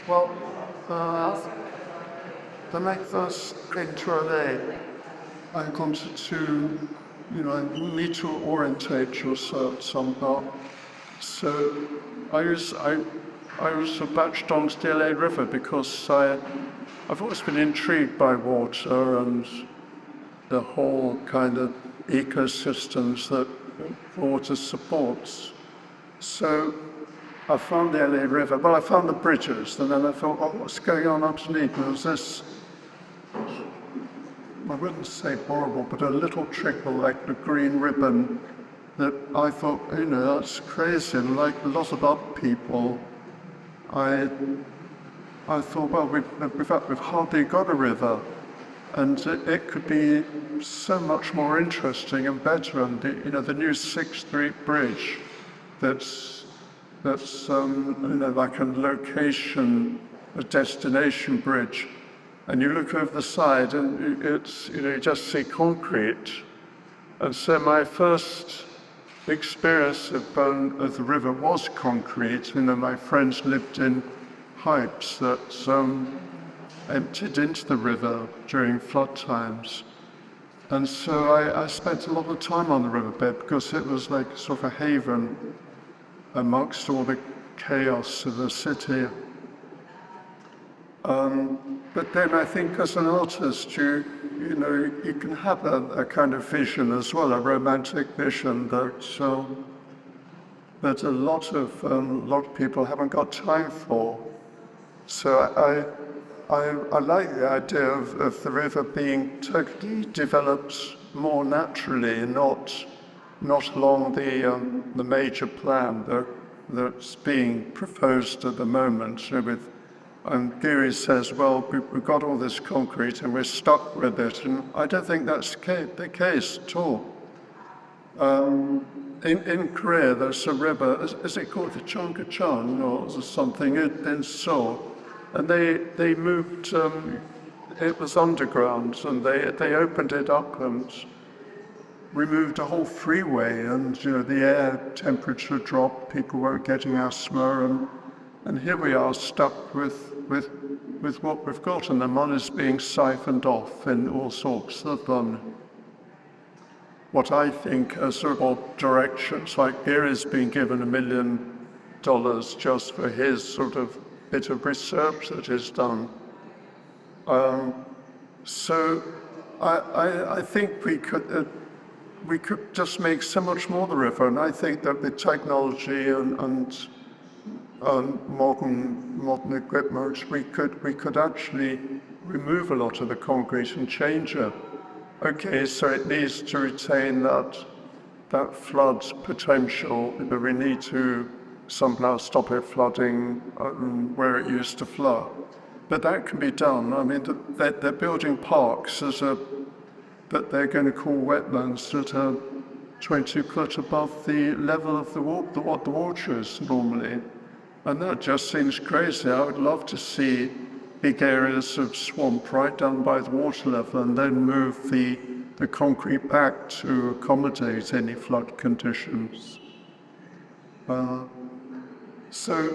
Well, uh, when I first came to LA, I wanted to, you need to orientate yourself somehow. So I was attached onto the LA River because I've always been intrigued by water and the whole kind of ecosystems that water supports. So I found the LA River. Well, I found the bridges, and then I thought, oh, what's going on underneath? There was this, I wouldn't say horrible, but a little trickle like the green ribbon that I thought, that's crazy. And like a lot of other people, I thought, well, we've hardly got a river, and it could be so much more interesting and better. And the new 6th Street Bridge, that's like a location, a destination bridge, and you look over the side, and it's you just see concrete. And so my first experience of the river was concrete. My friends lived in pipes that emptied into the river during flood times. And so I spent a lot of time on the riverbed because it was like sort of a haven amongst all the chaos of the city. But then I think as an artist, you can have a kind of vision as well, a romantic vision that a lot of people haven't got time for. So I like the idea of the river being totally developed more naturally, not along the major plan that's being proposed at the moment. And Geary says, well, we've got all this concrete and we're stuck with it, and I don't think that's the case at all. In Korea, there's a river, is it called the Cheongkyecheon or something, in Seoul, and they moved, it was underground, and they opened it up and removed a whole freeway, and the air temperature dropped, people weren't getting asthma, and here we are stuck with what we've got, and the money's being siphoned off in all sorts of what I think are sort of odd directions. Like Gary's been given $1 million just for his sort of bit of research that he's done. So I think we could just make so much more of the river, and I think that with technology and modern equipment, we could actually remove a lot of the concrete and change it. Okay, so it needs to retain that flood potential, but we need to somehow stop it flooding where it used to flood. But that can be done. I mean, they're building parks that they're going to call wetlands that are 20 foot above the level of what the water is normally. And that just seems crazy. I would love to see big areas of swamp right down by the water level and then move the concrete back to accommodate any flood conditions. So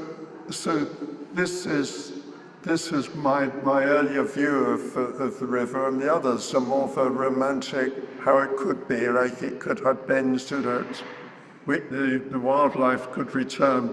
this is my earlier view of the river, and the others are more of a romantic, how it could be, like it could have bends to it. The wildlife could return